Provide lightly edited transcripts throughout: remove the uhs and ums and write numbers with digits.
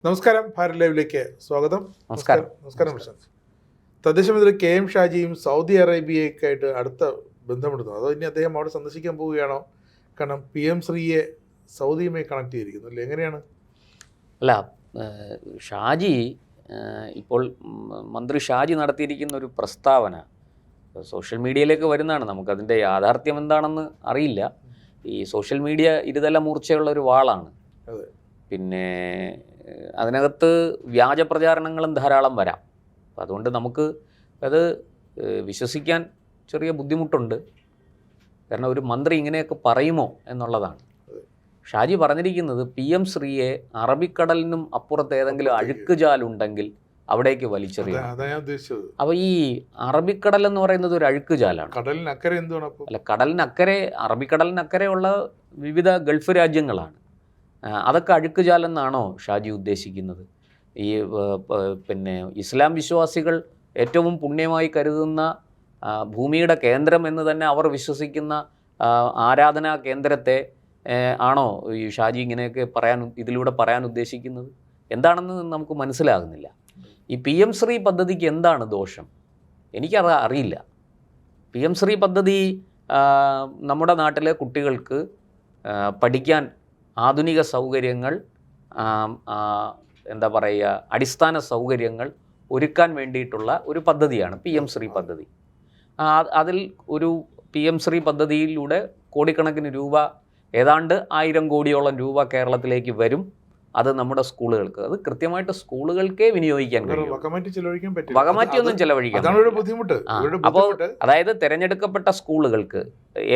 നമസ്കാരം, ഭാരത് ലൈവിലേക്ക് സ്വാഗതം. നമസ്കാരം. പ്രശാന്ത്. തദ്ദേശ മന്ത്രി KM ഷാജിയും സൗദി അറേബ്യയൊക്കെയായിട്ട് അടുത്ത ബന്ധമെടുത്തു. അതോ ഇനി അദ്ദേഹം അവിടെ സന്ദർശിക്കാൻ പോവുകയാണോ? കാരണം PM ശ്രീയെ സൗദിയുമായി കണക്ട് ചെയ്തിരിക്കുന്നു അല്ലേ, എങ്ങനെയാണ്? അല്ല, ഷാജി ഇപ്പോൾ മന്ത്രി ഷാജി നടത്തിയിരിക്കുന്ന ഒരു പ്രസ്താവന സോഷ്യൽ മീഡിയയിലേക്ക് വരുന്നതാണ്. നമുക്കതിൻ്റെ യാഥാർത്ഥ്യം എന്താണെന്ന് അറിയില്ല. ഈ സോഷ്യൽ മീഡിയ ഇരുതല മൂർച്ചയുള്ള ഒരു വാളാണ്. പിന്നെ അതിനകത്ത് വ്യാജ പ്രചാരണങ്ങളും ധാരാളം വരാം. അപ്പം അതുകൊണ്ട് നമുക്ക് അത് വിശ്വസിക്കാൻ ചെറിയ ബുദ്ധിമുട്ടുണ്ട്. കാരണം ഒരു മന്ത്രി ഇങ്ങനെയൊക്കെ പറയുമോ എന്നുള്ളതാണ്. ഷാജി പറഞ്ഞിരിക്കുന്നത് PM ശ്രീയെ അറബിക്കടലിനും അപ്പുറത്ത് ഏതെങ്കിലും അഴുക്കുചാലുണ്ടെങ്കിൽ അവിടേക്ക് വലിച്ചെറിയും. അപ്പോൾ ഈ അറബിക്കടൽ എന്ന് പറയുന്നത് ഒരു അഴുക്കുചാലാണ്. കടലിനക്കരെ എന്താണ്? അല്ല, കടലിനക്കരെ, അറബിക്കടലിനക്കരെയുള്ള വിവിധ ഗൾഫ് രാജ്യങ്ങളാണ്. അതൊക്കെ അഴുക്കുചാലെന്നാണോ ഷാജി ഉദ്ദേശിക്കുന്നത്? ഈ പിന്നെ ഇസ്ലാം വിശ്വാസികൾ ഏറ്റവും പുണ്യമായി കരുതുന്ന ഭൂമിയുടെ കേന്ദ്രം എന്ന് തന്നെ അവർ വിശ്വസിക്കുന്ന ആരാധനാ കേന്ദ്രത്തെ ആണോ ഈ ഷാജി ഇങ്ങനെയൊക്കെ ഇതിലൂടെ പറയാൻ ഉദ്ദേശിക്കുന്നത്? എന്താണെന്ന് നമുക്ക് മനസ്സിലാകുന്നില്ല. ഈ PM ശ്രീ പദ്ധതിക്ക് എന്താണ് ദോഷം? എനിക്കത് അറിയില്ല. PM ശ്രീ പദ്ധതി നമ്മുടെ നാട്ടിലെ കുട്ടികൾക്ക് പഠിക്കാൻ ആധുനിക സൗകര്യങ്ങൾ, എന്താ പറയുക, അടിസ്ഥാന സൗകര്യങ്ങൾ ഒരുക്കാൻ വേണ്ടിയിട്ടുള്ള ഒരു പദ്ധതിയാണ് PM ശ്രീ പദ്ധതി. അതിൽ ഒരു PM ശ്രീ പദ്ധതിയിലൂടെ കോടിക്കണക്കിന് രൂപ, ഏതാണ്ട് 1000 കോടിയോളം രൂപ കേരളത്തിലേക്ക് വരും. അത് നമ്മുടെ സ്കൂളുകൾക്ക്, അത് കൃത്യമായിട്ട് സ്കൂളുകൾക്കേ വിനിയോഗിക്കാൻ കഴിയും. വകമാറ്റിയൊന്നും ചെലവഴിക്കാൻ. അപ്പോൾ അതായത് തിരഞ്ഞെടുക്കപ്പെട്ട സ്കൂളുകൾക്ക്,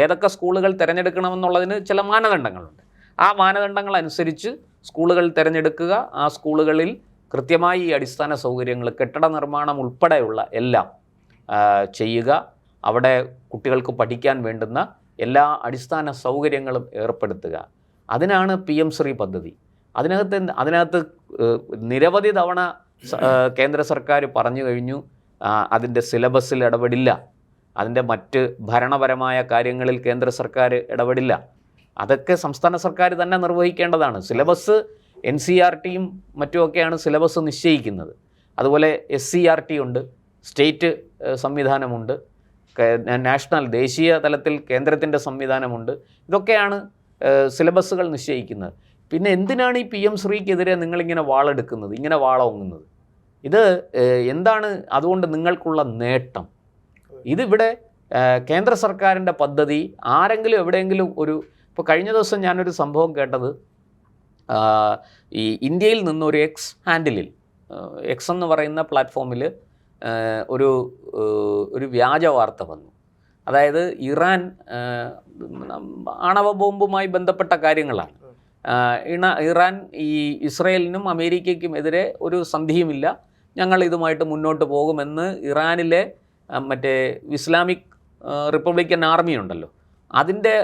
ഏതൊക്കെ സ്കൂളുകൾ തിരഞ്ഞെടുക്കണമെന്നുള്ളതിന് ചില മാനദണ്ഡങ്ങളുണ്ട്. ആ മാനദണ്ഡങ്ങൾ അനുസരിച്ച് സ്കൂളുകൾ തിരഞ്ഞെടുക്കുക. ആ സ്കൂളുകളിൽ കൃത്യമായി ഈ അടിസ്ഥാന സൗകര്യങ്ങൾ, കെട്ടിട നിർമ്മാണം ഉൾപ്പെടെയുള്ള എല്ലാം ചെയ്യുക. അവിടെ കുട്ടികൾക്ക് പഠിക്കാൻ വേണ്ടുന്ന എല്ലാ അടിസ്ഥാന സൗകര്യങ്ങളും ഏർപ്പെടുത്തുക. അതിനാണ് PM ശ്രീ പദ്ധതി. അതിനകത്ത് നിരവധി തവണ കേന്ദ്ര സർക്കാർ പറഞ്ഞു കഴിഞ്ഞു അതിൻ്റെ സിലബസിൽ ഇടപെടില്ല, അതിൻ്റെ മറ്റ് ഭരണപരമായ കാര്യങ്ങളിൽ കേന്ദ്ര സർക്കാർ ഇടപെടില്ല. അതൊക്കെ സംസ്ഥാന സർക്കാർ തന്നെ നിർവഹിക്കേണ്ടതാണ്. സിലബസ് NCERTയും മറ്റുമൊക്കെയാണ് സിലബസ് നിശ്ചയിക്കുന്നത്. അതുപോലെ SCERT ഉണ്ട്, സ്റ്റേറ്റ് സംവിധാനമുണ്ട്, നാഷണൽ ദേശീയ തലത്തിൽ കേന്ദ്രത്തിൻ്റെ സംവിധാനമുണ്ട്. ഇതൊക്കെയാണ് സിലബസുകൾ നിശ്ചയിക്കുന്നത്. പിന്നെ എന്തിനാണ് ഈ PM ശ്രീക്കെതിരെ നിങ്ങളിങ്ങനെ വാളെടുക്കുന്നത്, ഇങ്ങനെ വാളോങ്ങുന്നത്? ഇത് എന്താണ് അതുകൊണ്ട് നിങ്ങൾക്കുള്ള നേട്ടം? ഇതിവിടെ കേന്ദ്ര സർക്കാരിൻ്റെ പദ്ധതി ആരെങ്കിലും എവിടെയെങ്കിലും ഇപ്പോൾ കഴിഞ്ഞ ദിവസം ഞാനൊരു സംഭവം കേട്ടത്, ഈ ഇന്ത്യയിൽ നിന്നൊരു ഹാൻഡിലിൽ X എന്ന് പറയുന്ന പ്ലാറ്റ്ഫോമിൽ ഒരു വ്യാജ വാർത്ത വന്നു. അതായത് ഇറാൻ ആണവ ബോംബുമായി ബന്ധപ്പെട്ട കാര്യങ്ങളാണ്. ഇറാൻ ഈ ഇസ്രയേലിനും അമേരിക്കയ്ക്കും എതിരെ ഒരു സന്ധിയുമില്ല, ഞങ്ങൾ ഇതുമായിട്ട് മുന്നോട്ട് പോകുമെന്ന് ഇറാനിലെ മറ്റേ ഇസ്ലാമിക് റിപ്പബ്ലിക്കൻ ആർമി ഉണ്ടല്ലോ, അതിൻ്റെ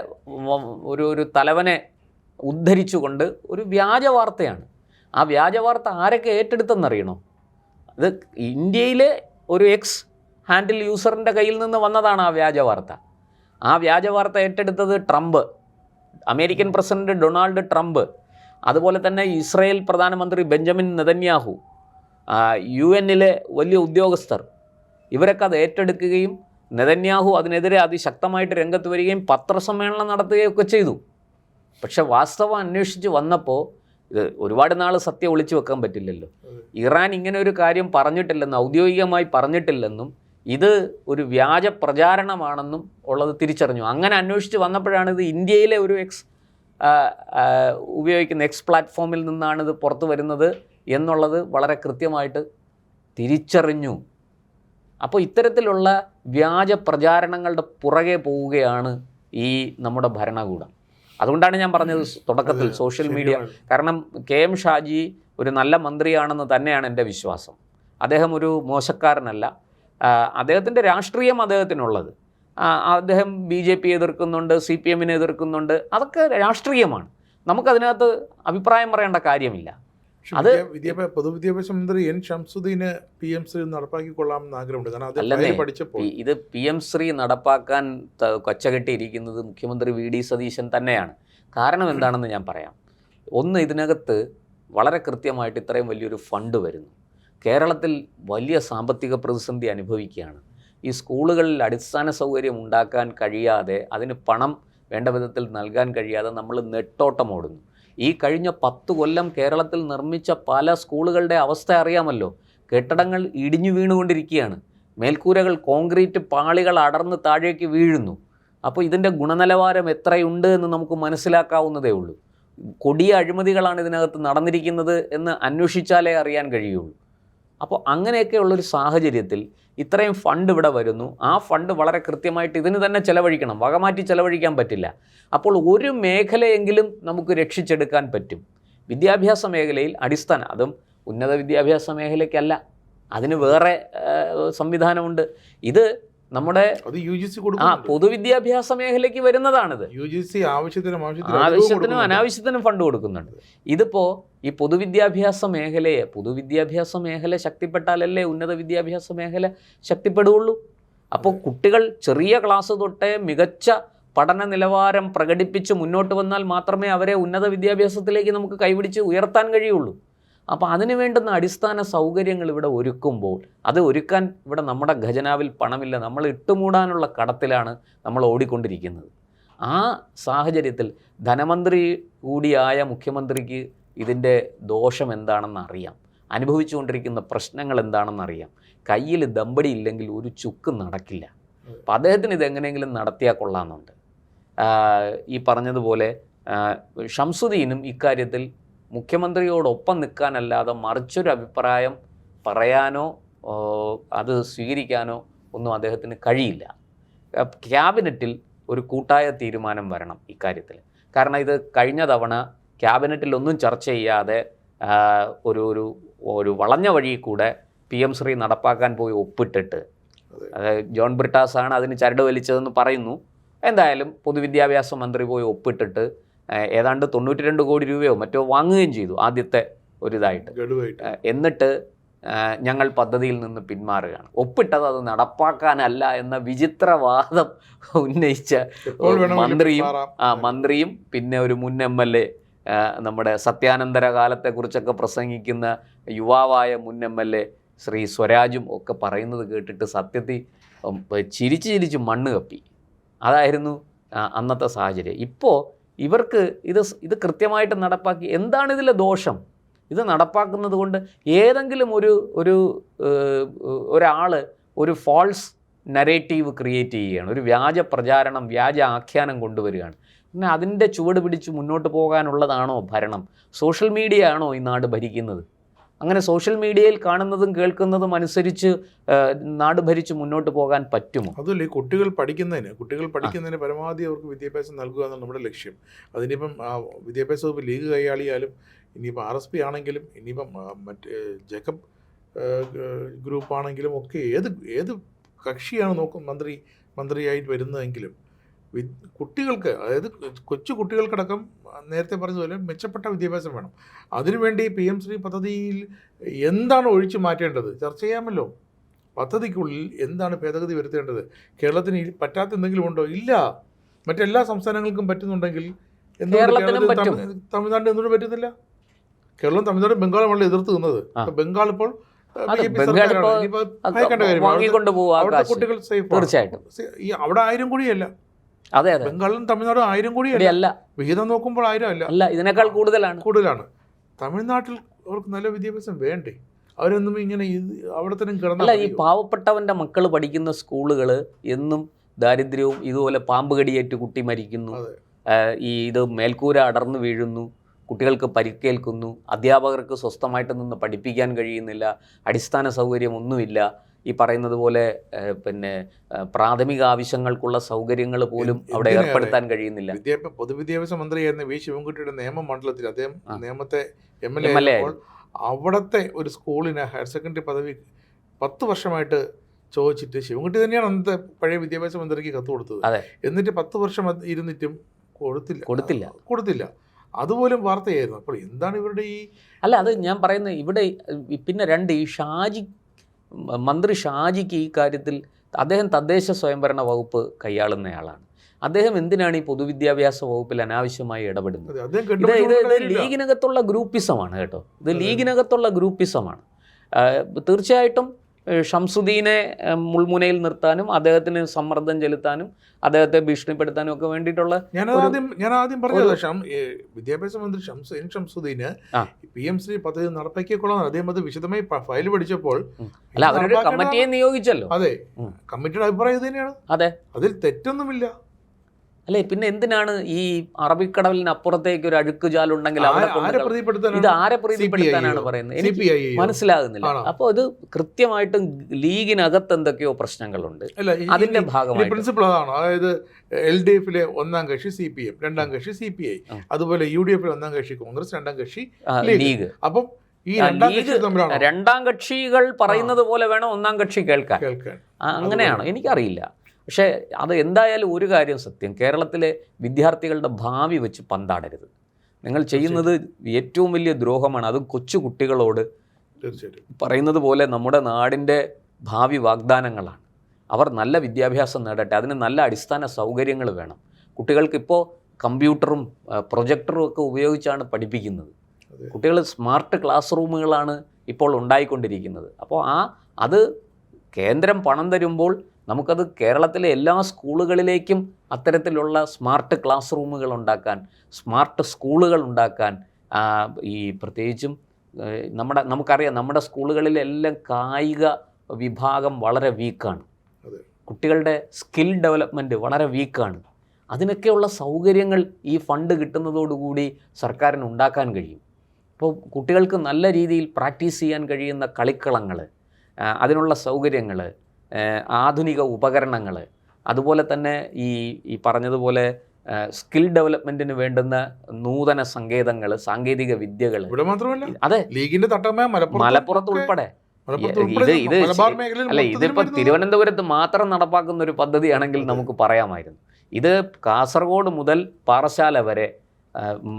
ഒരു തലവനെ ഉദ്ധരിച്ചുകൊണ്ട് ഒരു വ്യാജ വാർത്തയാണ്. ആ വ്യാജ വാർത്ത ആരൊക്കെ ഏറ്റെടുത്തെന്നറിയണോ? അത് ഇന്ത്യയിലെ ഒരു ഹാൻഡിൽ യൂസറിൻ്റെ കയ്യിൽ നിന്ന് വന്നതാണ് ആ വ്യാജ വാർത്ത. ആ വ്യാജ വാർത്ത ഏറ്റെടുത്തത് Trump, American president Donald Trump, അതുപോലെ തന്നെ ഇസ്രായേൽ പ്രധാനമന്ത്രി ബെഞ്ചമിൻ നെതന്യാഹു, UN-ലെ വലിയ ഉദ്യോഗസ്ഥർ, ഇവരൊക്കെ അത് ഏറ്റെടുക്കുകയും നെതന്യാഹു അതിനെതിരെ അതിശക്തമായിട്ട് രംഗത്ത് വരികയും പത്രസമ്മേളനം നടത്തുകയൊക്കെ ചെയ്തു. പക്ഷെ വാസ്തവം അന്വേഷിച്ച് വന്നപ്പോൾ ഇത് ഒരുപാട് നാൾ സത്യം ഒളിച്ചു വെക്കാൻ പറ്റില്ലല്ലോ. ഇറാൻ ഇങ്ങനെ ഒരു കാര്യം പറഞ്ഞിട്ടില്ലെന്നും ഔദ്യോഗികമായി പറഞ്ഞിട്ടില്ലെന്നും ഇത് ഒരു വ്യാജ പ്രചാരണമാണെന്നും ഉള്ളത് തിരിച്ചറിഞ്ഞു. അങ്ങനെ അന്വേഷിച്ച് വന്നപ്പോഴാണ് ഇത് ഇന്ത്യയിലെ ഒരു ഉപയോഗിക്കുന്ന പ്ലാറ്റ്ഫോമിൽ നിന്നാണിത് പുറത്തു വരുന്നത് എന്നുള്ളത് വളരെ കൃത്യമായിട്ട് തിരിച്ചറിഞ്ഞു. അപ്പോൾ ഇത്തരത്തിലുള്ള വ്യാജ പ്രചാരണങ്ങളുടെ പുറകെ പോവുകയാണ് ഈ നമ്മുടെ ഭരണകൂടം. അതുകൊണ്ടാണ് ഞാൻ പറഞ്ഞത് തുടക്കത്തിൽ സോഷ്യൽ മീഡിയ. കാരണം KM ഷാജി ഒരു നല്ല മന്ത്രിയാണെന്ന് തന്നെയാണ് എൻ്റെ വിശ്വാസം. അദ്ദേഹം ഒരു മോശക്കാരനല്ല. അദ്ദേഹത്തിൻ്റെ രാഷ്ട്രീയം അദ്ദേഹത്തിനുള്ളത്. അദ്ദേഹം BJP എതിർക്കുന്നുണ്ട്, CPM-നെ എതിർക്കുന്നുണ്ട്, അതൊക്കെ രാഷ്ട്രീയമാണ്. നമുക്കതിനകത്ത് അഭിപ്രായം പറയേണ്ട കാര്യമില്ല. അത് പൊതുവിദ്യാഭ്യാസ മന്ത്രി N ഷംസുദ്ദീന് PM ശ്രീ നടപ്പാക്കിക്കൊള്ളാമെന്ന് ആഗ്രഹമുണ്ട്. കാരണം ഇത് PM ശ്രീ നടപ്പാക്കാൻ കൊച്ചകെട്ടിയിരിക്കുന്നത് മുഖ്യമന്ത്രി VD സതീശൻ തന്നെയാണ്. കാരണം എന്താണെന്ന് ഞാൻ പറയാം. ഒന്ന്, ഇതിനകത്ത് വളരെ കൃത്യമായിട്ട് ഇത്രയും വലിയൊരു ഫണ്ട് വരുന്നു. കേരളത്തിൽ വലിയ സാമ്പത്തിക പ്രതിസന്ധി അനുഭവിക്കുകയാണ്. ഈ സ്കൂളുകളിൽ അടിസ്ഥാന സൗകര്യം ഉണ്ടാക്കാൻ കഴിയാതെ, അതിന് പണം വേണ്ട വിധത്തിൽ നൽകാൻ കഴിയാതെ നമ്മൾ നെട്ടോട്ടമോടുന്നു. ഈ കഴിഞ്ഞ 10 കൊല്ലം കേരളത്തിൽ നിർമ്മിച്ച പല സ്കൂളുകളുടെ അവസ്ഥ അറിയാമല്ലോ. കെട്ടിടങ്ങൾ ഇടിഞ്ഞു വീണുകൊണ്ടിരിക്കുകയാണ്. മേൽക്കൂരകൾ കോൺക്രീറ്റ് പാളികൾ അടർന്ന് താഴേക്ക് വീഴുന്നു. അപ്പോൾ ഇതിൻ്റെ ഗുണനിലവാരം എത്രയുണ്ട് എന്ന് നമുക്ക് മനസ്സിലാക്കാവുന്നതേ ഉള്ളൂ. കൊടിയ അഴിമതികളാണ് ഇതിനകത്ത് നടന്നിരിക്കുന്നത് എന്ന് അന്വേഷിച്ചാലേ അറിയാൻ കഴിയുള്ളൂ. അപ്പോൾ അങ്ങനെയൊക്കെയുള്ളൊരു സാഹചര്യത്തിൽ ഇത്രയും ഫണ്ട് ഇവിടെ വരുന്നു. ആ ഫണ്ട് വളരെ കൃത്യമായിട്ട് ഇതിന് തന്നെ ചിലവഴിക്കണം, വകമാറ്റി ചിലവഴിക്കാൻ പറ്റില്ല. അപ്പോൾ ഒരു മേഖലയെങ്കിലും നമുക്ക് രക്ഷിച്ചെടുക്കാൻ പറ്റും. വിദ്യാഭ്യാസ മേഖലയിൽ അതും ഉന്നത വിദ്യാഭ്യാസ മേഖലയ്ക്കല്ല, അതിന് വേറെ സംവിധാനമുണ്ട്. ഇത് നമ്മുടെ പൊതുവിദ്യാഭ്യാസ മേഖലയ്ക്ക് വരുന്നതാണിത്. ആവശ്യത്തിനും അനാവശ്യത്തിനും ഫണ്ട് കൊടുക്കുന്നുണ്ട്. ഇതിപ്പോൾ ഈ പൊതുവിദ്യാഭ്യാസ മേഖല ശക്തിപ്പെട്ടാലല്ലേ ഉന്നത വിദ്യാഭ്യാസ മേഖല ശക്തിപ്പെടുകയുള്ളൂ. അപ്പോൾ കുട്ടികൾ ചെറിയ ക്ലാസ് തൊട്ടേ മികച്ച പഠന നിലവാരം പ്രകടിപ്പിച്ച് മുന്നോട്ട് വന്നാൽ മാത്രമേ അവരെ ഉന്നത വിദ്യാഭ്യാസത്തിലേക്ക് നമുക്ക് കൈപിടിച്ച് ഉയർത്താൻ കഴിയുള്ളൂ. അപ്പോൾ അതിന് വേണ്ടുന്ന അടിസ്ഥാന സൗകര്യങ്ങൾ ഇവിടെ ഒരുക്കുമ്പോൾ, അത് ഒരുക്കാൻ ഇവിടെ നമ്മുടെ ഖജനാവിൽ പണമില്ല. നമ്മൾ ഇട്ടുമൂടാനുള്ള കടത്തിലാണ് നമ്മൾ ഓടിക്കൊണ്ടിരിക്കുന്നത്. ആ സാഹചര്യത്തിൽ ധനമന്ത്രി കൂടിയായ മുഖ്യമന്ത്രിക്ക് ഇതിൻ്റെ ദോഷം എന്താണെന്ന് അറിയാം, അനുഭവിച്ചുകൊണ്ടിരിക്കുന്ന പ്രശ്നങ്ങൾ എന്താണെന്നറിയാം. കയ്യിൽ ദമ്പടി ഇല്ലെങ്കിൽ ഒരു ചുക്ക് നടക്കില്ല. അപ്പം അദ്ദേഹത്തിന് ഇതെങ്ങനെയെങ്കിലും നടത്തിയാൽ കൊള്ളാമെന്നുണ്ട്. ഈ പറഞ്ഞതുപോലെ ഷംസുദ്ദീനും ഇക്കാര്യത്തിൽ മുഖ്യമന്ത്രിയോടൊപ്പം നിൽക്കാനല്ലാതെ മറിച്ചൊരു അഭിപ്രായം പറയാനോ അത് സ്വീകരിക്കാനോ ഒന്നും അദ്ദേഹത്തിന് കഴിയില്ല. ക്യാബിനറ്റിൽ ഒരു കൂട്ടായ തീരുമാനം വരണം ഇക്കാര്യത്തിൽ. കാരണം ഇത് കഴിഞ്ഞ തവണ ക്യാബിനറ്റിലൊന്നും ചർച്ച ചെയ്യാതെ ഒരു വളഞ്ഞ വഴി കൂടെ PM ശ്രീ നടപ്പാക്കാൻ പോയി ഒപ്പിട്ടിട്ട്, ജോൺ ബ്രിട്ടാസാണ് അതിന് ചരട് വലിച്ചതെന്ന് പറയുന്നു. എന്തായാലും പൊതുവിദ്യാഭ്യാസ മന്ത്രി പോയി ഒപ്പിട്ടിട്ട് ഏതാണ്ട് 92 കോടി രൂപയോ മറ്റോ വാങ്ങുകയും ചെയ്തു ആദ്യത്തെ ഒരിതായിട്ട്. എന്നിട്ട് ഞങ്ങൾ പദ്ധതിയിൽ നിന്ന് പിന്മാറുകയാണ്. ഒപ്പിട്ടത് അത് നടപ്പാക്കാനല്ല എന്ന വിചിത്രവാദം ഉന്നയിച്ച മന്ത്രിയും പിന്നെ ഒരു മുൻ MLA, നമ്മുടെ സത്യാനന്തര കാലത്തെക്കുറിച്ചൊക്കെ പ്രസംഗിക്കുന്ന യുവാവായ മുൻ MLA ശ്രീ സ്വരാജും ഒക്കെ പറയുന്നത് കേട്ടിട്ട് സത്യത്തിൽ ചിരിച്ച് മണ്ണ് കപ്പി. അതായിരുന്നു അന്നത്തെ സാഹചര്യം. ഇപ്പോൾ ഇവർക്ക് ഇത് കൃത്യമായിട്ട് നടപ്പാക്കി. എന്താണ് ഇതിലെ ദോഷം? ഇത് നടപ്പാക്കുന്നത് കൊണ്ട് ഏതെങ്കിലും ഒരാൾ ഒരു ഫാൾസ് നരേറ്റീവ് ക്രിയേറ്റ് ചെയ്യുകയാണ്, ഒരു വ്യാജ പ്രചാരണം, വ്യാജ ആഖ്യാനം കൊണ്ടുവരികയാണ്. പിന്നെ അതിൻ്റെ ചുവട് പിടിച്ച് മുന്നോട്ട് പോകാനുള്ളതാണോ ഭരണം? സോഷ്യൽ മീഡിയ ആണോ ഈ നാട് ഭരിക്കുന്നത്? അങ്ങനെ സോഷ്യൽ മീഡിയയിൽ കാണുന്നതും കേൾക്കുന്നതും അനുസരിച്ച് നാട് ഭരിച്ച് മുന്നോട്ട് പോകാൻ പറ്റുമോ? അതുമല്ല, ഈ കുട്ടികൾ പഠിക്കുന്നതിന് പരമാവധി അവർക്ക് വിദ്യാഭ്യാസം നൽകുക എന്നാണ് നമ്മുടെ ലക്ഷ്യം. അതിനിപ്പം വിദ്യാഭ്യാസ വകുപ്പ് ലീഗ് കൈയാളിയാലും, ഇനിയിപ്പോൾ RSP ആണെങ്കിലും, ഇനിയിപ്പം മറ്റ് ജേക്കബ് ഗ്രൂപ്പാണെങ്കിലും ഒക്കെ ഏത് കക്ഷിയാണ് മന്ത്രിയായിട്ട് വരുന്നതെങ്കിലും കുട്ടികൾക്ക്, അതായത് കൊച്ചു കുട്ടികൾക്കടക്കം നേരത്തെ പറഞ്ഞതുപോലെ മെച്ചപ്പെട്ട വിദ്യാഭ്യാസം വേണം. അതിനുവേണ്ടി PM ശ്രീ പദ്ധതിയിൽ എന്താണ് ഒഴിച്ചു മാറ്റേണ്ടത് ചർച്ച ചെയ്യാമല്ലോ. പദ്ധതിക്കുള്ളിൽ എന്താണ് ഭേദഗതി വരുത്തേണ്ടത്? കേരളത്തിന് പറ്റാത്ത എന്തെങ്കിലും ഉണ്ടോ? ഇല്ല. മറ്റെല്ലാ സംസ്ഥാനങ്ങൾക്കും പറ്റുന്നുണ്ടെങ്കിൽ തമിഴ്നാട്ടിന് എന്തുകൊണ്ട് പറ്റുന്നില്ല? കേരളം തമിഴ്നാടും ബംഗാളുമാണ് എതിർത്ത് നിന്നത്. ബംഗാൾ ഇപ്പോൾ കുട്ടികൾ സേഫ്. തീർച്ചയായിട്ടും അവിടെ 1000 കോടിയല്ല. അതെ, ബംഗാളിലും തമിഴ്നാടും 1000 കോടിയല്ല. വിഹിതം നോക്കുമ്പോൾ 1000 അല്ല, ഇതിനേക്കാൾ കൂടുതലാണ്. തമിഴ്നാട്ടിൽ അവർക്ക് നല്ല വിദ്യാഭ്യാസം വേണ്ടേ? അവരൊന്നും ഇങ്ങനെ അവിടെ തന്നെ കിടന്നല്ല. ഈ പാവപ്പെട്ടവൻ്റെ മക്കൾ പഠിക്കുന്ന സ്കൂളുകൾ എന്നും ദാരിദ്ര്യവും ഇതുപോലെ പാമ്പ് കടിയേറ്റ് കുട്ടി മരിക്കുന്നു, ഇത് മേൽക്കൂര അടർന്നു വീഴുന്നു, കുട്ടികൾക്ക് പരിക്കേൽക്കുന്നു, അധ്യാപകർക്ക് സ്വസ്ഥമായിട്ട് നിന്ന് പഠിപ്പിക്കാൻ കഴിയുന്നില്ല, അടിസ്ഥാന സൗകര്യമൊന്നുമില്ല. ഈ പറയുന്നത് പോലെ പിന്നെ പ്രാഥമിക ആവശ്യങ്ങൾക്കുള്ള സൗകര്യങ്ങൾ പോലും അവിടെ ഏർപ്പെടുത്താൻ കഴിയുന്നില്ല. പൊതുവിദ്യാഭ്യാസ മന്ത്രിയായിരുന്ന V. ശിവൻകുട്ടിയുടെ നിയമമണ്ഡലത്തിൽ അദ്ദേഹം നിയമത്തെ MLA അവിടുത്തെ ഒരു സ്കൂളിന് ഹയർ സെക്കൻഡറി പദവി 10 വർഷമായിട്ട് ചോദിച്ചിട്ട് ശിവൻകുട്ടി തന്നെയാണ് അന്നത്തെ പഴയ വിദ്യാഭ്യാസ മന്ത്രിക്ക് കത്ത് കൊടുത്തത്. എന്നിട്ട് 10 വർഷം ഇരുന്നിട്ടും കൊടുത്തില്ല. അതുപോലും വാർത്തയായിരുന്നു. അപ്പോൾ എന്താണ് ഇവരുടെ അത് ഞാൻ പറയുന്നത്. ഇവിടെ പിന്നെ ഈ മന്ത്രി ഷാജിക്ക് ഈ കാര്യത്തിൽ അദ്ദേഹം തദ്ദേശ സ്വയംഭരണ വകുപ്പ് കൈയാളുന്നയാളാണ്. അദ്ദേഹം എന്തിനാണ് ഈ പൊതുവിദ്യാഭ്യാസ വകുപ്പിൽ അനാവശ്യമായി ഇടപെടുന്നത്? അതെ, അദ്ദേഹം ഇത് കെട്ടുപിടിച്ചുകൊണ്ടുള്ള ഇത് ലീഗിനകത്തുള്ള ഗ്രൂപ്പിസമാണ് കേട്ടോ, ഇത് ലീഗിനകത്തുള്ള ഗ്രൂപ്പിസമാണ്. തീർച്ചയായിട്ടും ഷംസുദ്ദീനെ മുൾമുനയിൽ നിർത്താനും അദ്ദേഹത്തിന് സമ്മർദ്ദം ചെലുത്താനും അദ്ദേഹത്തെ ഭീഷണിപ്പെടുത്താനും ഒക്കെ വേണ്ടിയിട്ടുള്ള ഞാൻ ആദ്യം പറഞ്ഞത് വിദ്യാഭ്യാസ മന്ത്രി ഷംസുദ്ദീന് PM-ശ്രീ പദ്ധതി നടപ്പാക്കിക്കൊള്ളാം. അദ്ദേഹം അത് വിശദമായി ഫയൽ പഠിച്ചപ്പോൾ അല്ല, അവരൊരു കമ്മിറ്റിയെ നിയോഗിച്ചല്ലോ. അതെ, കമ്മിറ്റിയുടെ അഭിപ്രായം ഇത് തന്നെയാണ്. അതെ, അതിൽ തെറ്റൊന്നുമില്ല. അല്ലെ, പിന്നെ എന്തിനാണ് ഈ അറബിക്കടലിന് അപ്പുറത്തേക്ക് ഒരു അഴുക്കുചാലുണ്ടെങ്കിൽ ഇത് ആരെ പ്രീതിപ്പെടുത്താനാണ് പറയുന്നത്? മനസ്സിലാകുന്നില്ല. അപ്പോൾ ഇത് കൃത്യമായിട്ടും ലീഗിനകത്ത് എന്തൊക്കെയോ പ്രശ്നങ്ങളുണ്ട്, അതിന്റെ ഭാഗമായി പ്രിൻസിപ്പിൾ അതാണ്. അതായത് LDF-ലെ ഒന്നാം കക്ഷി CPM, രണ്ടാം കക്ഷി CPI, അതുപോലെ UDF-ലെ ഒന്നാം കക്ഷി കോൺഗ്രസ്, രണ്ടാം കക്ഷി ലീഗ്. അപ്പം ഈ രണ്ടാം കക്ഷികൾ പറയുന്നത് പോലെ വേണം ഒന്നാം കക്ഷി കേൾക്കാൻ. അങ്ങനെയാണോ എനിക്കറിയില്ല. പക്ഷേ അത് എന്തായാലും ഒരു കാര്യം സത്യം, കേരളത്തിലെ വിദ്യാർത്ഥികളുടെ ഭാവി വെച്ച് പന്താടരുത്. നിങ്ങൾ ചെയ്യുന്നത് ഏറ്റവും വലിയ ദ്രോഹമാണ്. അതും കൊച്ചു കുട്ടികളോട് പറയുന്നത് പോലെ നമ്മുടെ നാടിൻ്റെ ഭാവി വാഗ്ദാനങ്ങളാണ്. അവർ നല്ല വിദ്യാഭ്യാസം നേടട്ടെ, അതിന് നല്ല അടിസ്ഥാന സൗകര്യങ്ങൾ വേണം. കുട്ടികൾക്കിപ്പോൾ കമ്പ്യൂട്ടറും പ്രൊജക്ടറും ഒക്കെ ഉപയോഗിച്ചാണ് പഠിപ്പിക്കുന്നത്. കുട്ടികൾ സ്മാർട്ട് ക്ലാസ് റൂമുകളാണ് ഇപ്പോൾ ഉണ്ടായിക്കൊണ്ടിരിക്കുന്നത്. അപ്പോൾ അത് കേന്ദ്രം പണം തരുമ്പോൾ നമുക്കത് കേരളത്തിലെ എല്ലാ സ്കൂളുകളിലേക്കും അത്തരത്തിലുള്ള സ്മാർട്ട് ക്ലാസ് റൂമുകൾ ഉണ്ടാക്കാൻ, സ്മാർട്ട് സ്കൂളുകൾ ഉണ്ടാക്കാൻ, ഈ പ്രത്യേകിച്ചും നമുക്കറിയാം നമ്മുടെ സ്കൂളുകളിലെല്ലാം കായിക വിഭാഗം വളരെ വീക്കാണ്. കുട്ടികളുടെ സ്കിൽ ഡെവലപ്മെൻറ്റ് വളരെ വീക്കാണ്. അതിനൊക്കെയുള്ള സൗകര്യങ്ങൾ ഈ ഫണ്ട് കിട്ടുന്നതോടുകൂടി സർക്കാരിന് ഉണ്ടാക്കാൻ കഴിയും. അപ്പോൾ കുട്ടികൾക്ക് നല്ല രീതിയിൽ പ്രാക്ടീസ് ചെയ്യാൻ കഴിയുന്ന കളിക്കളങ്ങൾ, അതിനുള്ള സൗകര്യങ്ങൾ, ആധുനിക ഉപകരണങ്ങൾ, അതുപോലെ തന്നെ ഈ പറഞ്ഞതുപോലെ സ്കിൽ ഡെവലപ്മെന്റിന് വേണ്ടുന്ന നൂതന സങ്കേതങ്ങൾ, സാങ്കേതിക വിദ്യകൾ. അതെ, ലീഗിന്റെ മലപ്പുറത്ത് ഉൾപ്പെടെ ഇതിപ്പോൾ തിരുവനന്തപുരത്ത് മാത്രം നടപ്പാക്കുന്ന ഒരു പദ്ധതിയാണെങ്കിൽ നമുക്ക് പറയാമായിരുന്നു. ഇത് കാസർഗോഡ് മുതൽ പാറശാല വരെ,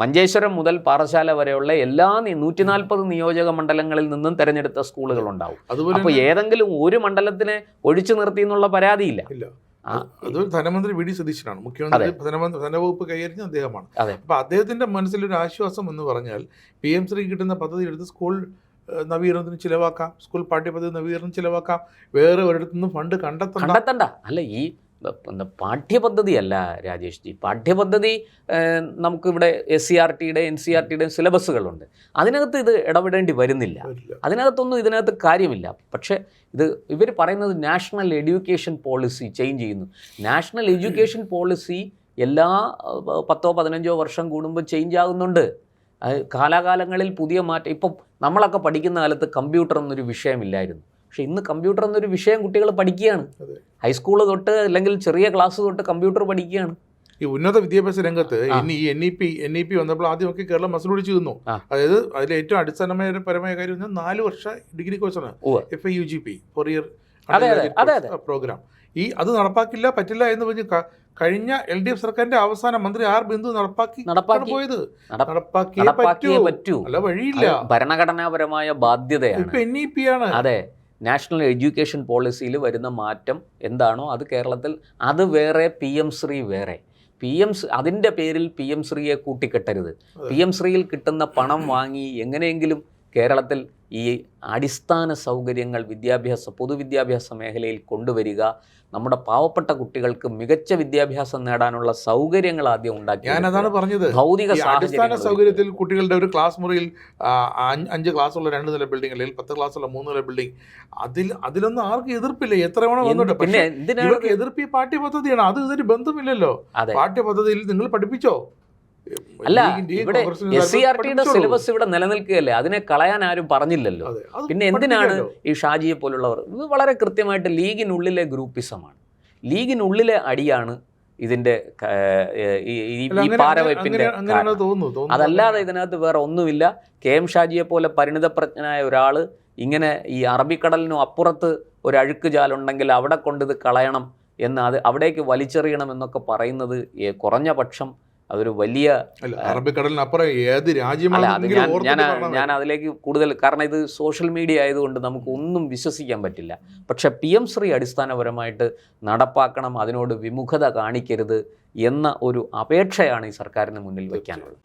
മഞ്ചേശ്വരം മുതൽ പാറശാല വരെയുള്ള എല്ലാ 140 നിയോജക മണ്ഡലങ്ങളിൽ നിന്നും തിരഞ്ഞെടുത്ത സ്കൂളുകളുണ്ടാവും. അപ്പോൾ ഏതെങ്കിലും ഒരു മണ്ഡലത്തിനെ ഒഴിച്ചു നിർത്തി എന്നുള്ള പരാതിയില്ല. അത് ധനമന്ത്രി VD സതീശനാണ്, മുഖ്യമന്ത്രി ധനവകുപ്പ് കൈകാര്യം അദ്ദേഹമാണ്. അപ്പോൾ അദ്ദേഹത്തിന്റെ മനസ്സിലൊരു ആശ്വാസം എന്ന് പറഞ്ഞാൽ PM-ശ്രീ കിട്ടുന്ന പദ്ധതി എടുത്ത് സ്കൂൾ നവീകരണത്തിന് ചിലവാക്കാം, സ്കൂൾ പാഠ്യപദ്ധതി നവീകരണം ചിലവാക്കാം, വേറെ ഒരിടത്തു നിന്നും ഫണ്ട് കണ്ടെത്തണ്ട. അല്ല, ഈ പാഠ്യപദ്ധതിയല്ല രാജേഷ് ജി, പാഠ്യപദ്ധതി നമുക്കിവിടെ SCRT-യുടെ NCERT-യുടെയും സിലബസുകളുണ്ട്. അതിനകത്ത് ഇത് ഇടപെടേണ്ടി വരുന്നില്ല, അതിനകത്തൊന്നും ഇതിനകത്ത് കാര്യമില്ല. പക്ഷേ ഇവർ പറയുന്നത് നാഷണൽ എഡ്യൂക്കേഷൻ പോളിസി ചേഞ്ച് ചെയ്യുന്നു. നാഷണൽ എഡ്യൂക്കേഷൻ പോളിസി എല്ലാ 10-15 വർഷം കൂടുമ്പോൾ ചേഞ്ച് ആകുന്നുണ്ട്. കാലാകാലങ്ങളിൽ പുതിയ മാറ്റം. ഇപ്പം നമ്മളൊക്കെ പഠിക്കുന്ന കാലത്ത് കമ്പ്യൂട്ടർ എന്നൊരു വിഷയമില്ലായിരുന്നു. പക്ഷേ ഇന്ന് കമ്പ്യൂട്ടർ എന്നൊരു വിഷയം കുട്ടികൾ പഠിക്കുകയാണ്. ഹൈസ്കൂൾ തൊട്ട് അല്ലെങ്കിൽ ചെറിയ ക്ലാസ് തൊട്ട് കമ്പ്യൂട്ടർ പഠിക്കുകയാണ്. ഈ ഉന്നത വിദ്യാഭ്യാസ രംഗത്ത് ഇനി ഈ NEP വന്നപ്പോൾ ആദ്യമൊക്കെ കേരളം മസിൽ പിടിച്ചു നിന്നു. അതായത് അതിൽ ഏറ്റവും അടിസ്ഥാനപരമായ കാര്യം 4 വർഷ ഡിഗ്രി കോഴ്സാണ് FIUGP, 4 ഇയർ പ്രോഗ്രാം. അത് നടപ്പാക്കില്ല, പറ്റില്ല എന്ന് പറഞ്ഞ് കഴിഞ്ഞ LDF സർക്കാരിന്റെ അവസാന മന്ത്രി ബിന്ദു നടപ്പാക്കി പോയത്. നടപ്പാക്കിയേ പറ്റൂ, അല്ല വഴിയില്ല. ഭരണഘടനാപരമായ ബാധ്യതയാണ്. ഇപ്പൊ NEP ആണ്. അതെ, നാഷണൽ എഡ്യൂക്കേഷൻ പോളിസിയിൽ വരുന്ന മാറ്റം എന്താണോ അത് കേരളത്തിൽ അത് വേറെ, PM-ശ്രീ വേറെ. അതിൻ്റെ പേരിൽ PM-ശ്രീയെ കൂട്ടിക്കെട്ടരുത്. PM-ശ്രീയിൽ കിട്ടുന്ന പണം വാങ്ങി എങ്ങനെയെങ്കിലും കേരളത്തിൽ ഈ അടിസ്ഥാന സൗകര്യങ്ങൾ പൊതുവിദ്യാഭ്യാസ മേഖലയിൽ കൊണ്ടുവരിക, നമ്മുടെ പാവപ്പെട്ട കുട്ടികൾക്ക് മികച്ച വിദ്യാഭ്യാസം നേടാനുള്ള സൗകര്യങ്ങൾ ആദ്യം ഉണ്ടാക്കി. ഞാനതാണ് പറഞ്ഞത്, ഭൗതിക അടിസ്ഥാന സൗകര്യത്തിൽ കുട്ടികളുടെ ഒരു ക്ലാസ് മുറിയിൽ 5 ക്ലാസ്സുള്ള 2 നില ബിൽഡിംഗ് അല്ലെങ്കിൽ 10 ക്ലാസ്സുള്ള 3 നില ബിൽഡിംഗ്, അതിലൊന്നും ആർക്കും എതിർപ്പില്ല. എത്ര വേണം വന്നോട്ടെ. പക്ഷേ ഇവർക്ക് എതിർപ്പ് ഈ പാഠ്യപദ്ധതിയാണ്. അത് ഇതിന് ബന്ധമില്ലല്ലോ. പാഠ്യപദ്ധതിയിൽ നിങ്ങൾ പഠിപ്പിച്ചോ? അല്ല, ഇവിടെ SCRT-യുടെ സിലബസ് ഇവിടെ നിലനിൽക്കുകയല്ലേ, അതിനെ കളയാൻ ആരും പറഞ്ഞില്ലല്ലോ. പിന്നെ എന്തിനാണ് ഈ ഷാജിയെ പോലുള്ളവർ? ഇത് വളരെ കൃത്യമായിട്ട് ലീഗിനുള്ളിലെ ഗ്രൂപ്പിസമാണ്, ലീഗിനുള്ളിലെ അടിയാണ് ഇതിന്റെ ഈ പാരവയ്പ്പിന്റെ. അതല്ലാതെ ഇതിനകത്ത് വേറെ ഒന്നുമില്ല. KM ഷാജിയെ പോലെ പരിണിതപ്രജ്ഞനായ ഒരാൾ ഇങ്ങനെ ഈ അറബിക്കടലിനും അപ്പുറത്ത് ഒരു അഴുക്ക് ജാലുണ്ടെങ്കിൽ അവിടെ കൊണ്ടിത് കളയണം എന്ന്, അവിടേക്ക് വലിച്ചെറിയണം എന്നൊക്കെ പറയുന്നത് കുറഞ്ഞ പക്ഷം അതൊരു വലിയ അല്ല, അറബിക്കടലിനപ്പുറം ഏത് അല്ല അത് രാജ്യമാണ് ഞാൻ അതിലേക്ക് കൂടുതൽ, കാരണം ഇത് സോഷ്യൽ മീഡിയ ആയതുകൊണ്ട് നമുക്ക് ഒന്നും വിശ്വസിക്കാൻ പറ്റില്ല. പക്ഷെ PM ശ്രീ അടിസ്ഥാനപരമായിട്ട് നടപ്പാക്കണം, അതിനോട് വിമുഖത കാണിക്കരുത് എന്ന ഒരു അപേക്ഷയാണ് ഈ സർക്കാരിന് മുന്നിൽ വയ്ക്കാനുള്ളത്.